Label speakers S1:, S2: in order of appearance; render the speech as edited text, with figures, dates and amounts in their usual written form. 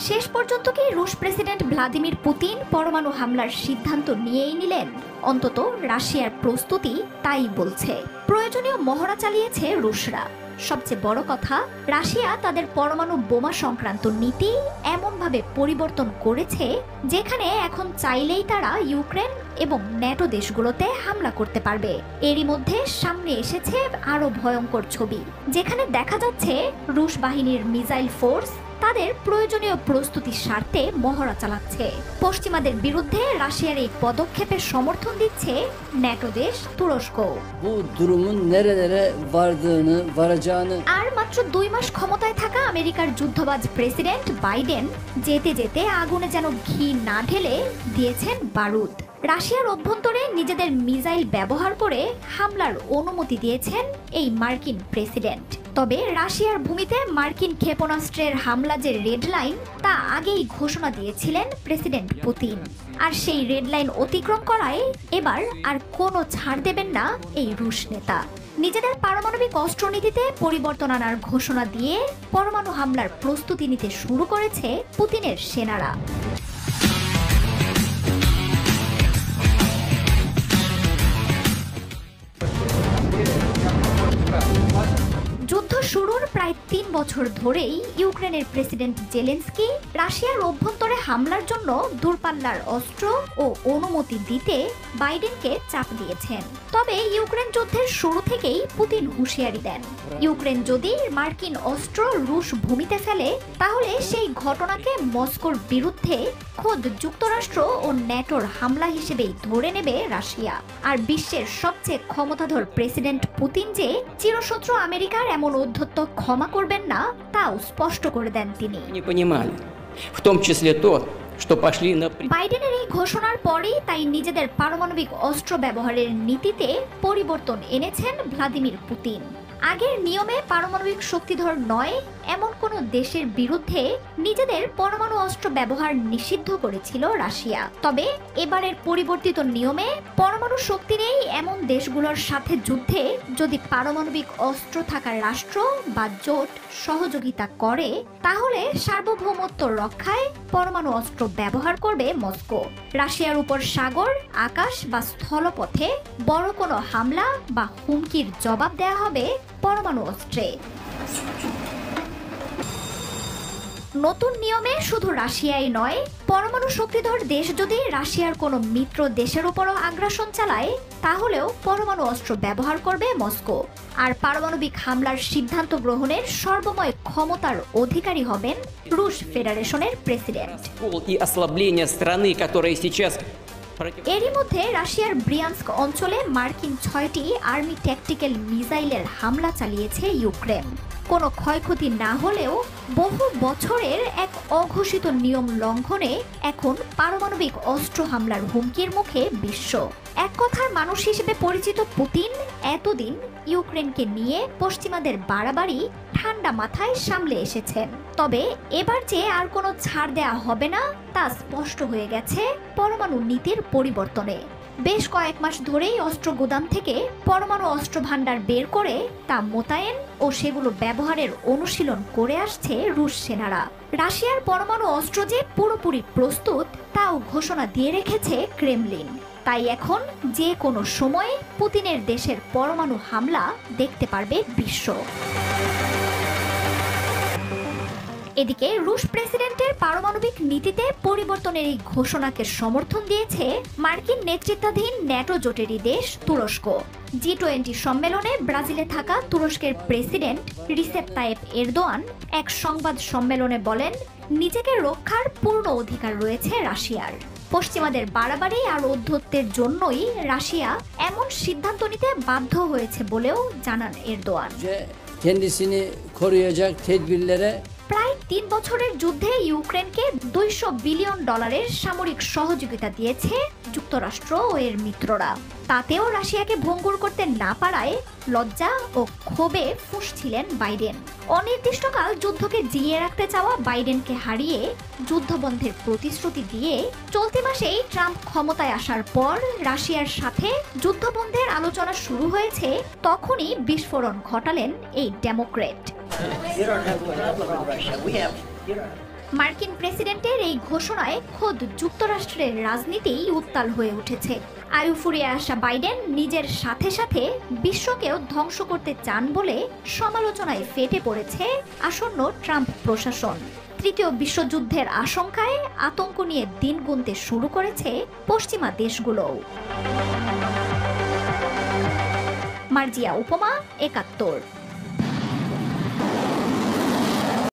S1: শেষ পর্যন্ত কি রুশ প্রেসিডেন্ট ভ্লাদিমির পুতিন পরমাণু হামলার সিদ্ধান্ত নিয়েই নিলেন? অন্তত রাশিয়ার প্রস্তুতি তাই বলছে। প্রয়োজনীয় মহড়া চালিয়েছে রুশরা। সবচেয়ে বড় কথা, রাশিয়া তাদের পরমাণু বোমা সংক্রান্ত নীতি এমনভাবে পরিবর্তন করেছে যেখানে এখন চাইলেই তারা ইউক্রেন এবং ন্যাটো দেশগুলোতে হামলা করতে পারবে। এরই মধ্যে সামনে এসেছে আরো ভয়ঙ্কর ছবি, যেখানে দেখা যাচ্ছে রুশ বাহিনীর মিসাইল ফোর্স তাদের প্রয়োজনীয় প্রস্তুতির স্বার্থে মহড়া চালাচ্ছে। পশ্চিমাদের বিরুদ্ধে রাশিয়ার এই পদক্ষেপের সমর্থন দিচ্ছে ন্যাটো দেশ তুরস্ক। আর মাত্র 2 মাস ক্ষমতায় থাকা আমেরিকার যুদ্ধবাজ প্রেসিডেন্ট বাইডেন যেতে যেতে আগুনে যেন ঘি না ঢেলে দিয়েছেন বারুদ। রাশিয়ার অভ্যন্তরে নিজেদের মিসাইল ব্যবহার করে হামলার অনুমতি দিয়েছেন এই মার্কিন প্রেসিডেন্ট। তবে রাশিয়ার ভূমিতে মার্কিন ক্ষেপণাস্ত্রের হামলা যে রেড লাইন, তা আগেই ঘোষণা দিয়েছিলেন প্রেসিডেন্ট পুতিন। আর সেই রেড লাইন অতিক্রম করায় এবার আর কোনো ছাড় দেবেন না এই রুশ নেতা। নিজেদের পারমাণবিক অস্ত্রনীতিতে পরিবর্তন আনার ঘোষণা দিয়ে পরমাণু হামলার প্রস্তুতি নিতে শুরু করেছে পুতিনের সেনারা। যুদ্ধ শুরুর প্রায় 3 বছর ধরেই ইউক্রেনের প্রেসিডেন্ট জেলেনস্কি রাশিয়ার অভ্যন্তরে হামলার জন্য দূরপাল্লার অস্ত্র ও অনুমতি দিতে বাইডেনকে চাপ দিয়েছেন। তবে ইউক্রেন যুদ্ধের শুরু থেকেই পুতিন হুঁশিয়ারি দেন, ইউক্রেন যদি মার্কিন অস্ত্র রুশ ভূমিতে ফেলে তাহলে সেই ঘটনাকে মস্কোর বিরুদ্ধে খোদ যুক্তরাষ্ট্র ও ন্যাটোর হামলা হিসেবেই ধরে নেবে রাশিয়া। আর বিশ্বের সবচেয়ে ক্ষমতাধর প্রেসিডেন্ট পুতিন যে চিরশত্রু আমেরিকার এমন ঔদ্ধত্য ক্ষমা করবেন না, তাও স্পষ্ট করে দেন তিনি। বাইডেনের এই ঘোষণার পরেই তাই নিজেদের পারমাণবিক অস্ত্র ব্যবহারের নীতিতে পরিবর্তন এনেছেন ভ্লাদিমির পুতিন। আগের নিয়মে পারমাণবিক শক্তিধর নয় এমন কোন দেশের বিরুদ্ধে নিজেদের পরমাণু অস্ত্র ব্যবহার নিষিদ্ধ করেছিল রাশিয়া। তবে এবারের পরিবর্তিত নিয়মে পরমাণু শক্তি নেই এমন দেশগুলোর সাথে যুদ্ধে যদি পারমাণবিক অস্ত্র থাকা রাষ্ট্র বা জোট সহযোগিতা করে, তাহলে সার্বভৌমত্ব রক্ষায় পরমাণু অস্ত্র ব্যবহার করবে মস্কো। রাশিয়ার উপর সাগর, আকাশ বা স্থলপথে বড় কোনো হামলা বা হুমকির জবাব দেয়া হবে পরমাণু অস্ত্রে। নতুন নিয়মে শুধু রাশিয়াই নয়, পরমাণু শক্তিধর দেশ যদি রাশিয়ার কোনো মিত্র দেশের উপরও আগ্রাসন চালায়, তাহলেও পরমাণু অস্ত্র ব্যবহার করবে মস্কো। আর পারমাণবিক হামলার সিদ্ধান্ত গ্রহণের সর্বময় ক্ষমতার অধিকারী হবেন রুশ ফেডারেশনের প্রেসিডেন্ট। এরই মধ্যে রাশিয়ার ব্রিয়ান্স্ক অঞ্চলে মার্কিন 6টি আর্মি ট্যাকটিক্যাল মিসাইলের হামলা চালিয়েছে ইউক্রেন। কোনো ক্ষয়ক্ষতি না হলেও বহু বছরের এক অঘোষিত নিয়ম লঙ্ঘনে এখন পারমাণবিক অস্ত্র হামলার হুমকির মুখে বিশ্ব। এক কথার মানুষ হিসেবে পরিচিত পুতিন এতদিন ইউক্রেনকে নিয়ে পশ্চিমাদের বাড়াবাড়ি ঠান্ডা মাথায় সামলে এসেছেন। তবে এবার যে আর কোনো ছাড় দেয়া হবে না তা স্পষ্ট হয়ে গেছে পরমাণু নীতির পরিবর্তনে। বেশ কয়েক মাস ধরেই অস্ত্র গোদাম থেকে পরমাণু অস্ত্র ভান্ডার বের করে তা মোতায়েন ও সেগুলো ব্যবহারের অনুশীলন করে আসছে রুশ সেনারা। রাশিয়ার পরমাণু অস্ত্র যে পুরোপুরি প্রস্তুত তাও ঘোষণা দিয়ে রেখেছে ক্রেমলিন। তাই এখন যে কোনো সময়ে পুতিনের দেশের পরমাণু হামলা দেখতে পারবে বিশ্ব। এদিকে রুশ প্রেসিডেন্টের পারমাণবিক নীতিতে পরিবর্তনের এই ঘোষণাকে সমর্থন দিয়েছে মার্কিন নেতৃত্বাধীন ন্যাটো জোটেরই দেশ তুরস্ক। G20 সম্মেলনে ব্রাজিলে থাকা তুরস্কের প্রেসিডেন্ট রিসেপ তাইয়েপ এরদোয়ান এক সংবাদ সম্মেলনে বলেন, নিজেকে রক্ষার পূর্ণ অধিকার রয়েছে রাশিয়ার। পশ্চিমাদের বাড়াবাড়ি আর ঔদ্ধত্যের জন্যই রাশিয়া এমন সিদ্ধান্ত নিতে বাধ্য হয়েছে বলেও জানান এরদোয়ান। প্রায় 3 বছরের যুদ্ধে ইউক্রেনকে $200 বিলিয়ন সামরিক সহযোগিতা দিয়েছে যুক্তরাষ্ট্র ও এর মিত্ররা। তাতেও রাশিয়াকে ভঙ্গুর করতে না পারায় লজ্জা ও ক্ষোভে ফুঁসছিলেন বাইডেন। অনির্দিষ্টকাল যুদ্ধকে জিইয়ে রাখতে চাওয়া বাইডেনকে হারিয়ে যুদ্ধবন্ধের প্রতিশ্রুতি দিয়ে চলতি মাসেই ট্রাম্প ক্ষমতায় আসার পর রাশিয়ার সাথে যুদ্ধবন্ধের আলোচনা শুরু হয়েছে, তখনই বিস্ফোরণ ঘটালেন এই ডেমোক্র্যাট। মার্কিন প্রেসিডেন্টের এই ঘোষণায় খোদ যুক্তরাষ্ট্রের রাজনীতিই উত্তাল হয়ে উঠেছে। আয়ু ফুরিয়ে আসা বাইডেন নিজের সাথে সাথে বিশ্বকেও ধ্বংস করতে চান বলে সমালোচনায় ফেটে পড়েছে আসন্ন ট্রাম্প প্রশাসন। তৃতীয় বিশ্বযুদ্ধের আশঙ্কায় আতঙ্ক নিয়ে দিন গুনতে শুরু করেছে পশ্চিমা দেশগুলোও। মার্জিয়া উপমা, ৭১।